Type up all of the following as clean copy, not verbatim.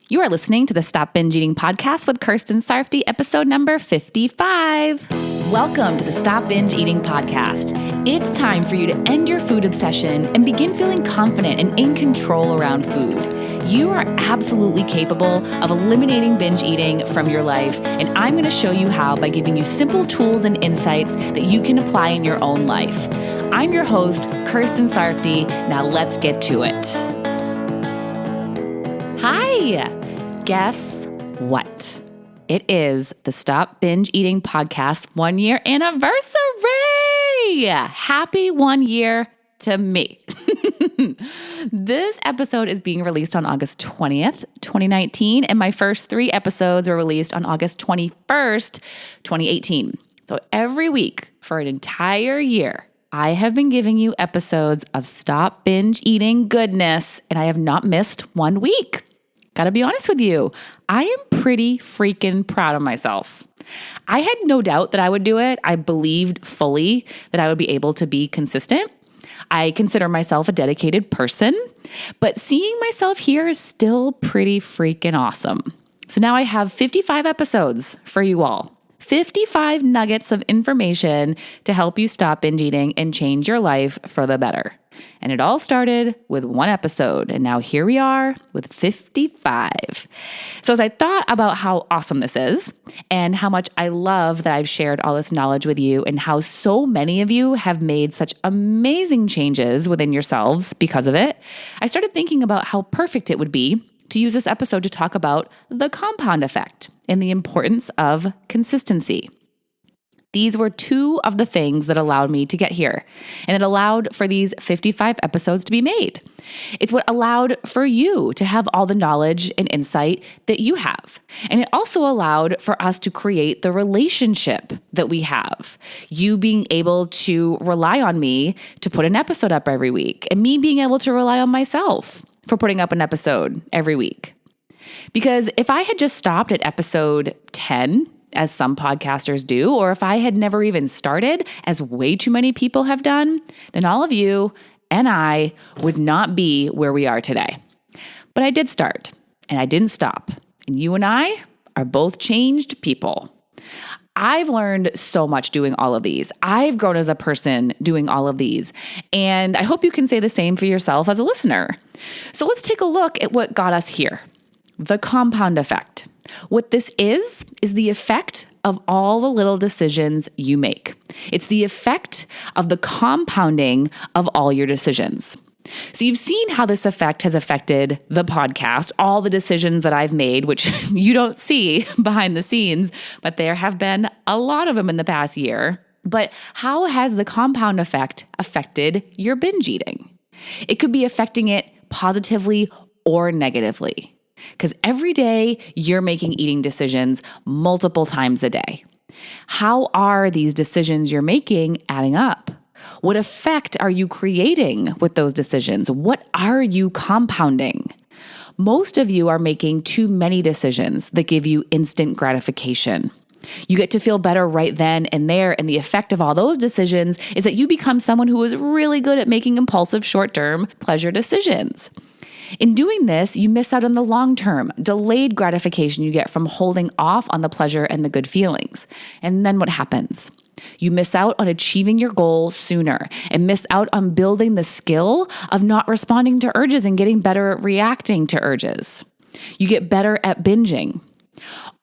You are listening to the Stop Binge Eating Podcast with Kirsten Sarfty, episode number 55. Welcome to the Stop Binge Eating Podcast. It's time for you to end your food obsession and begin feeling confident and in control around food. You are absolutely capable of eliminating binge eating from your life, and I'm going to show you how by giving you simple tools and insights that you can apply in your own life. I'm your host, Kirsten Sarfty. Now let's get to it. Hi! Guess what? It is the Stop Binge Eating Podcast 1 year anniversary! Happy 1 year to me. This episode is being released on August 20th, 2019, and my first 3 episodes were released on August 21st, 2018. So every week for an entire year, I have been giving you episodes of Stop Binge Eating goodness, and I have not missed 1 week. Gotta be honest with you, I am pretty freaking proud of myself. I had no doubt that I would do it. I believed fully that I would be able to be consistent. I consider myself a dedicated person, but seeing myself here is still pretty freaking awesome. So now I have 55 episodes for you all. 55 nuggets of information to help you stop binge eating and change your life for the better. And it all started with 1 episode, and now here we are with 55. So as I thought about how awesome this is and how much I love that I've shared all this knowledge with you and how so many of you have made such amazing changes within yourselves because of it, I started thinking about how perfect it would be to use this episode to talk about the compound effect and the importance of consistency. These were 2 of the things that allowed me to get here, and it allowed for these 55 episodes to be made. It's what allowed for you to have all the knowledge and insight that you have. And it also allowed for us to create the relationship that we have. You being able to rely on me to put an episode up every week, and me being able to rely on myself for putting up an episode every week. Because if I had just stopped at episode 10, as some podcasters do, or if I had never even started, as way too many people have done, then all of you and I would not be where we are today. But I did start, and I didn't stop. And you and I are both changed people. I've learned so much doing all of these. I've grown as a person doing all of these. And I hope you can say the same for yourself as a listener. So let's take a look at what got us here. The compound effect. What this is the effect of all the little decisions you make. It's the effect of the compounding of all your decisions. So you've seen how this effect has affected the podcast, all the decisions that I've made, which you don't see behind the scenes, but there have been a lot of them in the past year. But how has the compound effect affected your binge eating? It could be affecting it positively or negatively. Because every day you're making eating decisions multiple times a day. How are these decisions you're making adding up? What effect are you creating with those decisions? What are you compounding? Most of you are making too many decisions that give you instant gratification. You get to feel better right then and there, and the effect of all those decisions is that you become someone who is really good at making impulsive short-term pleasure decisions. In doing this, you miss out on the long-term, delayed gratification you get from holding off on the pleasure and the good feelings. And then what happens? You miss out on achieving your goal sooner and miss out on building the skill of not responding to urges and getting better at reacting to urges. You get better at binging.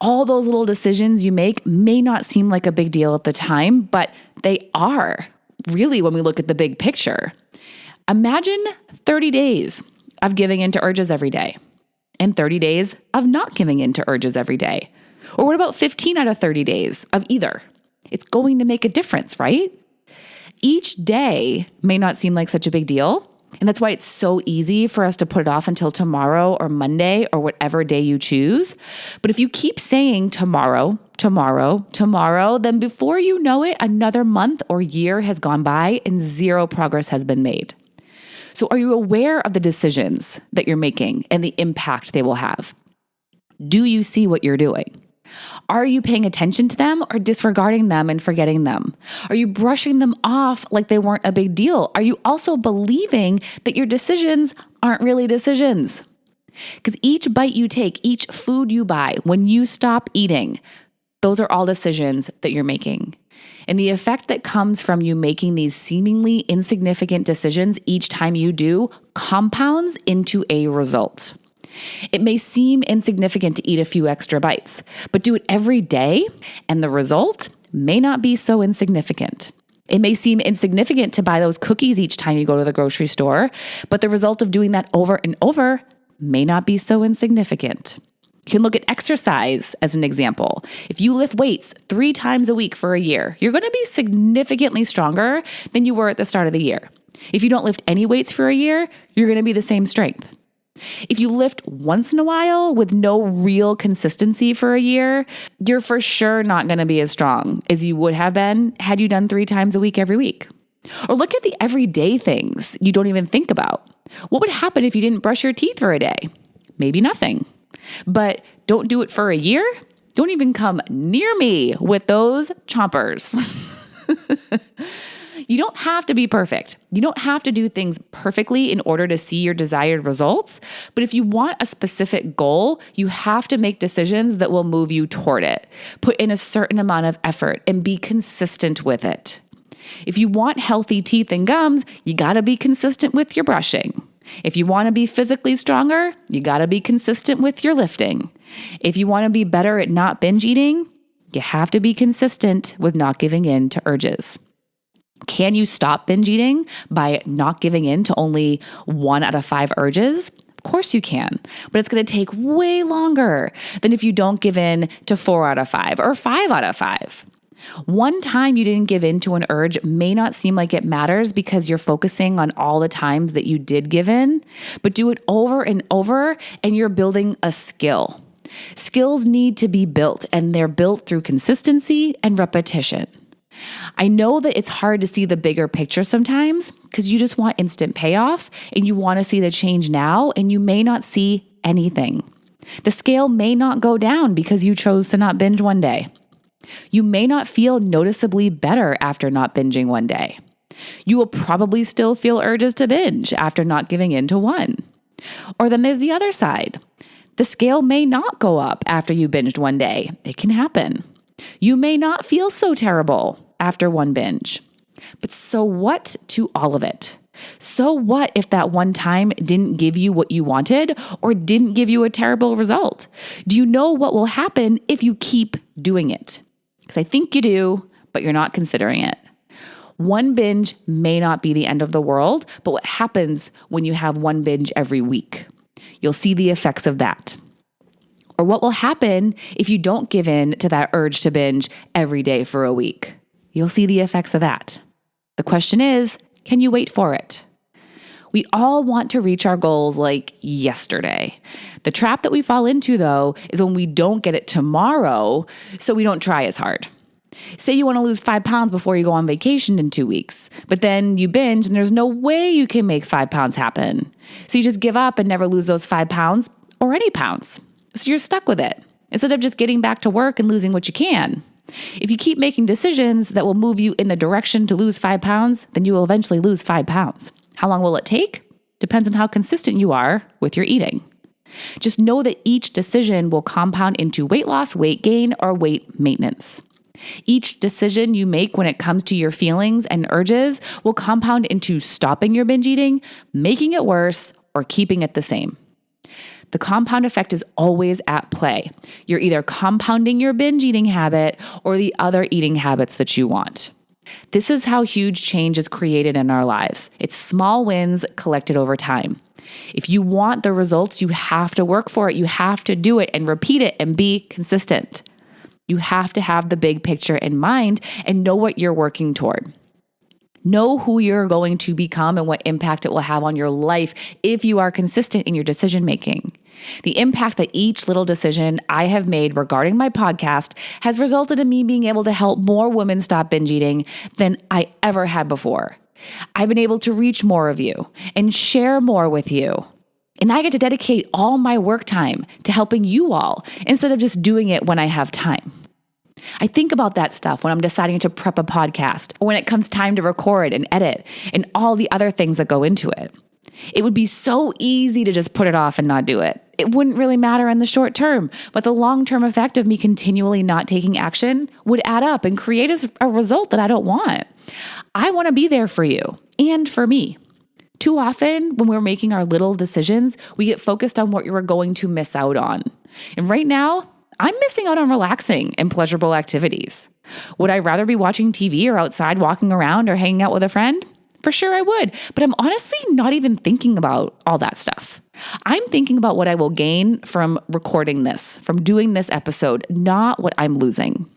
All those little decisions you make may not seem like a big deal at the time, but they are really when we look at the big picture. Imagine 30 days of giving into urges every day and 30 days of not giving into urges every day. Or what about 15 out of 30 days of either? It's going to make a difference, right? Each day may not seem like such a big deal. And that's why it's so easy for us to put it off until tomorrow or Monday or whatever day you choose. But if you keep saying tomorrow, then before you know it, another month or year has gone by and 0 progress has been made. So are you aware of the decisions that you're making and the impact they will have? Do you see what you're doing? Are you paying attention to them or disregarding them and forgetting them? Are you brushing them off like they weren't a big deal? Are you also believing that your decisions aren't really decisions? Because each bite you take, each food you buy, when you stop eating, those are all decisions that you're making. And the effect that comes from you making these seemingly insignificant decisions each time you do compounds into a result. It may seem insignificant to eat a few extra bites, but do it every day, and the result may not be so insignificant. It may seem insignificant to buy those cookies each time you go to the grocery store, but the result of doing that over and over may not be so insignificant. You can look at exercise as an example. If you lift weights 3 times a week for a year, you're going to be significantly stronger than you were at the start of the year. If you don't lift any weights for a year, you're going to be the same strength. If you lift once in a while with no real consistency for a year, you're for sure not going to be as strong as you would have been had you done 3 times a week every week. Or look at the everyday things you don't even think about. What would happen if you didn't brush your teeth for a day? Maybe nothing. But don't do it for a year? Don't even come near me with those chompers. You don't have to be perfect. You don't have to do things perfectly in order to see your desired results. But if you want a specific goal, you have to make decisions that will move you toward it. Put in a certain amount of effort and be consistent with it. If you want healthy teeth and gums, you got to be consistent with your brushing. If you want to be physically stronger, you got to be consistent with your lifting. If you want to be better at not binge eating, you have to be consistent with not giving in to urges. Can you stop binge eating by not giving in to only 1 out of 5 urges? Of course you can, but it's going to take way longer than if you don't give in to 4 out of 5 or 5 out of 5. One time you didn't give in to an urge may not seem like it matters because you're focusing on all the times that you did give in, but do it over and over and you're building a skill. Skills need to be built, and they're built through consistency and repetition. I know that it's hard to see the bigger picture sometimes because you just want instant payoff and you want to see the change now, and you may not see anything. The scale may not go down because you chose to not binge one day. You may not feel noticeably better after not binging one day. You will probably still feel urges to binge after not giving in to one. Or then there's the other side. The scale may not go up after you binged one day. It can happen. You may not feel so terrible after one binge. But so what to all of it? So what if that one time didn't give you what you wanted or didn't give you a terrible result? Do you know what will happen if you keep doing it? Because I think you do, but you're not considering it. One binge may not be the end of the world, but what happens when you have one binge every week? You'll see the effects of that. Or what will happen if you don't give in to that urge to binge every day for a week? You'll see the effects of that. The question is, can you wait for it? We all want to reach our goals like yesterday. The trap that we fall into, though, is when we don't get it tomorrow, so we don't try as hard. Say you want to lose 5 pounds before you go on vacation in 2 weeks, but then you binge and there's no way you can make 5 pounds happen. So you just give up and never lose those 5 pounds or any pounds. So you're stuck with it instead of just getting back to work and losing what you can. If you keep making decisions that will move you in the direction to lose 5 pounds, then you will eventually lose 5 pounds. How long will it take? Depends on how consistent you are with your eating. Just know that each decision will compound into weight loss, weight gain, or weight maintenance. Each decision you make when it comes to your feelings and urges will compound into stopping your binge eating, making it worse, or keeping it the same. The compound effect is always at play. You're either compounding your binge eating habit or the other eating habits that you want. This is how huge change is created in our lives. It's small wins collected over time. If you want the results, you have to work for it. You have to do it and repeat it and be consistent. You have to have the big picture in mind and know what you're working toward. Know who you're going to become and what impact it will have on your life if you are consistent in your decision making. The impact that each little decision I have made regarding my podcast has resulted in me being able to help more women stop binge eating than I ever had before. I've been able to reach more of you and share more with you. And I get to dedicate all my work time to helping you all instead of just doing it when I have time. I think about that stuff when I'm deciding to prep a podcast or when it comes time to record and edit and all the other things that go into it. It would be so easy to just put it off and not do it. it wouldn't really matter in the short term. But the long-term effect of me continually not taking action would add up and create a result that I don't want. I want to be there for you and for me. Too often, when we're making our little decisions, we get focused on what we're going to miss out on. And right now, I'm missing out on relaxing and pleasurable activities. Would I rather be watching TV or outside walking around or hanging out with a friend? For sure I would, but I'm honestly not even thinking about all that stuff. I'm thinking about what I will gain from recording this, from doing this episode, not what I'm losing.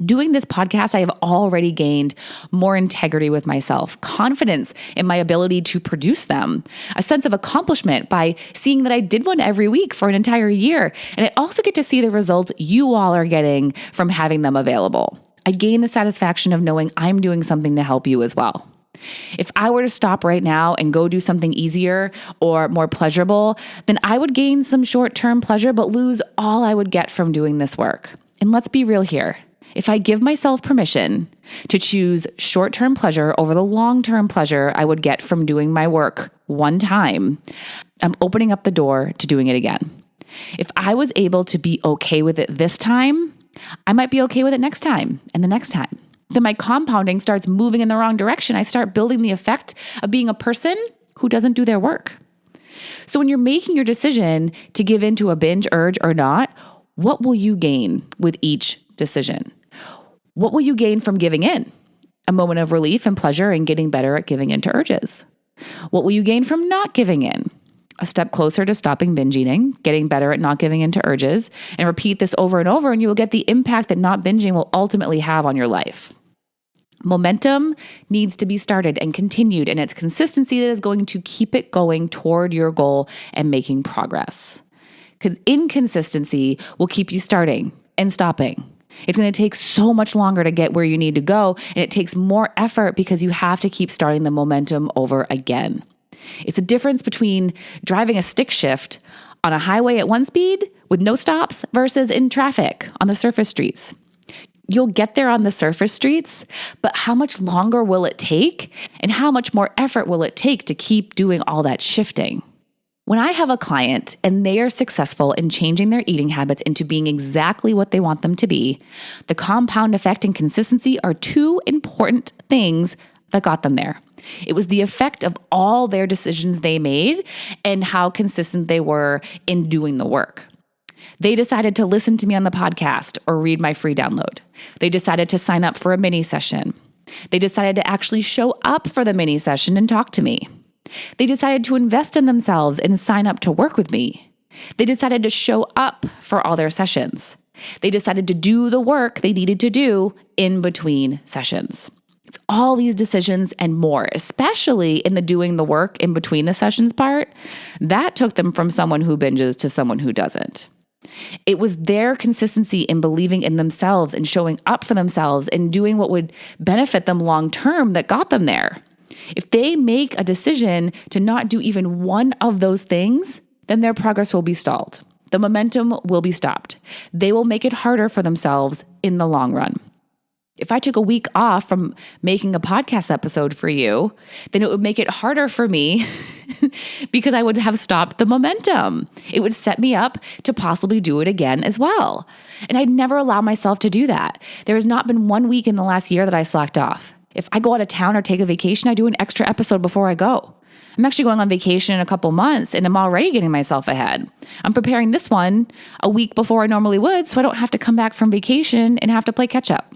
Doing this podcast, I have already gained more integrity with myself, confidence in my ability to produce them, a sense of accomplishment by seeing that I did one every week for an entire year. And I also get to see the results you all are getting from having them available. I gain the satisfaction of knowing I'm doing something to help you as well. If I were to stop right now and go do something easier or more pleasurable, then I would gain some short-term pleasure, but lose all I would get from doing this work. And let's be real here. If I give myself permission to choose short-term pleasure over the long-term pleasure I would get from doing my work one time, I'm opening up the door to doing it again. If I was able to be okay with it this time, I might be okay with it next time and the next time. Then my compounding starts moving in the wrong direction. I start building the effect of being a person who doesn't do their work. So when you're making your decision to give into a binge urge or not, what will you gain with each decision? What will you gain from giving in? A moment of relief and pleasure and getting better at giving into urges. What will you gain from not giving in? A step closer to stopping binge eating, getting better at not giving into urges, and repeat this over and over, and you will get the impact that not binging will ultimately have on your life. Momentum needs to be started and continued, and it's consistency that is going to keep it going toward your goal and making progress. Because inconsistency will keep you starting and stopping. It's going to take so much longer to get where you need to go, and it takes more effort because you have to keep starting the momentum over again. It's a difference between driving a stick shift on a highway at one speed with no stops versus in traffic on the surface streets. You'll get there on the surface streets, but how much longer will it take? And how much more effort will it take to keep doing all that shifting? When I have a client and they are successful in changing their eating habits into being exactly what they want them to be, the compound effect and consistency are two important things that got them there. It was the effect of all their decisions they made and how consistent they were in doing the work. They decided to listen to me on the podcast or read my free download. They decided to sign up for a mini session. They decided to actually show up for the mini session and talk to me. They decided to invest in themselves and sign up to work with me. They decided to show up for all their sessions. They decided to do the work they needed to do in between sessions. It's all these decisions and more, especially in the doing the work in between the sessions part, that took them from someone who binges to someone who doesn't. It was their consistency in believing in themselves and showing up for themselves and doing what would benefit them long term that got them there. If they make a decision to not do even one of those things, then their progress will be stalled. The momentum will be stopped. They will make it harder for themselves in the long run. If I took a week off from making a podcast episode for you, then it would make it harder for me because I would have stopped the momentum. It would set me up to possibly do it again as well. And I'd never allow myself to do that. There has not been 1 week in the last year that I slacked off. If I go out of town or take a vacation, I do an extra episode before I go. I'm actually going on vacation in a couple months and I'm already getting myself ahead. I'm preparing this one a week before I normally would so I don't have to come back from vacation and have to play catch up.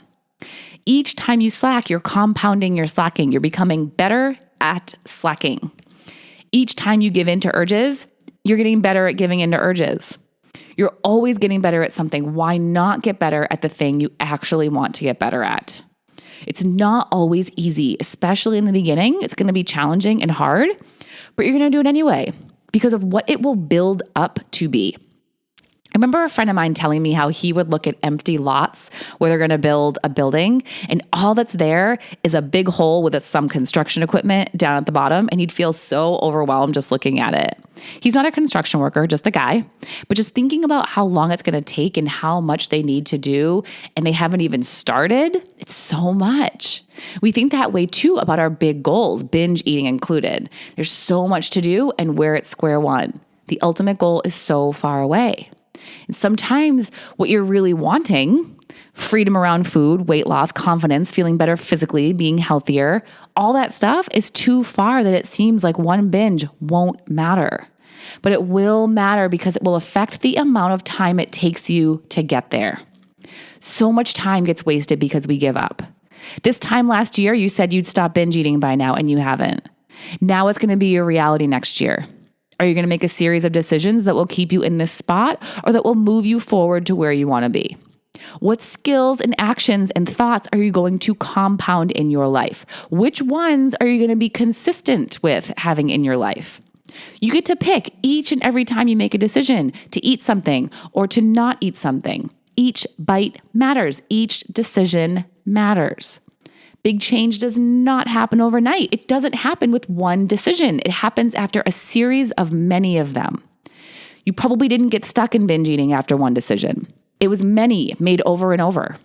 Each time you slack, you're compounding your slacking. You're becoming better at slacking. Each time you give in to urges, you're getting better at giving in to urges. You're always getting better at something. Why not get better at the thing you actually want to get better at? It's not always easy, especially in the beginning. It's going to be challenging and hard, but you're going to do it anyway because of what it will build up to be. I remember a friend of mine telling me how he would look at empty lots where they're going to build a building and all that's there is a big hole with some construction equipment down at the bottom, and he'd feel so overwhelmed just looking at it. He's not a construction worker, just a guy, but just thinking about how long it's going to take and how much they need to do and they haven't even started, it's so much. We think that way too about our big goals, binge eating included. There's so much to do and we're at square one. The ultimate goal is so far away. And sometimes what you're really wanting, freedom around food, weight loss, confidence, feeling better physically, being healthier, all that stuff is too far that it seems like one binge won't matter. But it will matter because it will affect the amount of time it takes you to get there. So much time gets wasted because we give up. This time last year, you said you'd stop binge eating by now, and you haven't. Now it's going to be your reality next year. Are you going to make a series of decisions that will keep you in this spot or that will move you forward to where you want to be? What skills and actions and thoughts are you going to compound in your life? Which ones are you going to be consistent with having in your life? You get to pick each and every time you make a decision to eat something or to not eat something. Each bite matters. Each decision matters. Big change does not happen overnight. It doesn't happen with one decision. It happens after a series of many of them. You probably didn't get stuck in binge eating after one decision. It was many made over and over.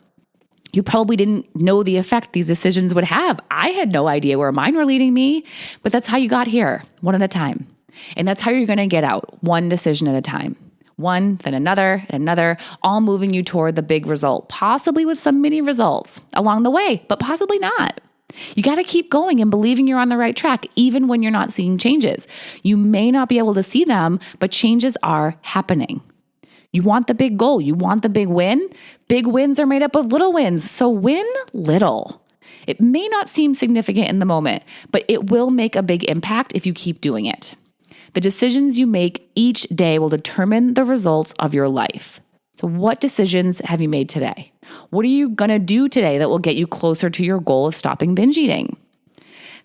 You probably didn't know the effect these decisions would have. I had no idea where mine were leading me, but that's how you got here, one at a time. And that's how you're going to get out, one decision at a time. One, then another, and another, all moving you toward the big result, possibly with some mini results along the way, but possibly not. You got to keep going and believing you're on the right track, even when you're not seeing changes. You may not be able to see them, but changes are happening. You want the big goal. You want the big win. Big wins are made up of little wins, so win little. It may not seem significant in the moment, but it will make a big impact if you keep doing it. The decisions you make each day will determine the results of your life. So what decisions have you made today? What are you going to do today that will get you closer to your goal of stopping binge eating?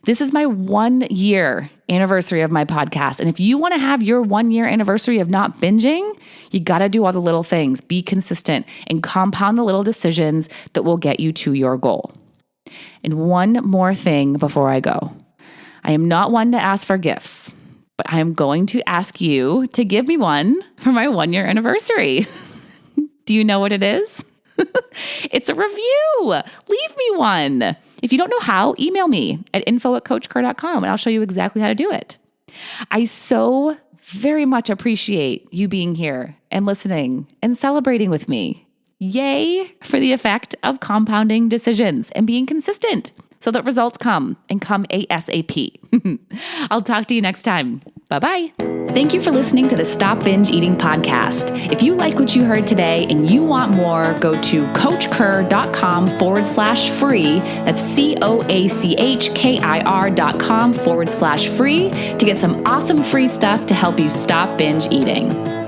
This is my 1 year anniversary of my podcast. And if you want to have your 1 year anniversary of not binging, you got to do all the little things, be consistent, and compound the little decisions that will get you to your goal. And one more thing before I go. I am not one to ask for gifts, but I am going to ask you to give me one for my 1 year anniversary. Do you know what it is? It's a review. Leave me one. If you don't know how, email me at info@coachker.com and I'll show you exactly how to do it. I so very much appreciate you being here and listening and celebrating with me. Yay for the effect of compounding decisions and being consistent so that results come and come ASAP. I'll talk to you next time. Bye-bye. Thank you for listening to the Stop Binge Eating Podcast. If you like what you heard today and you want more, go to coachker.com/free. That's COACHKIR.com/free to get some awesome free stuff to help you stop binge eating.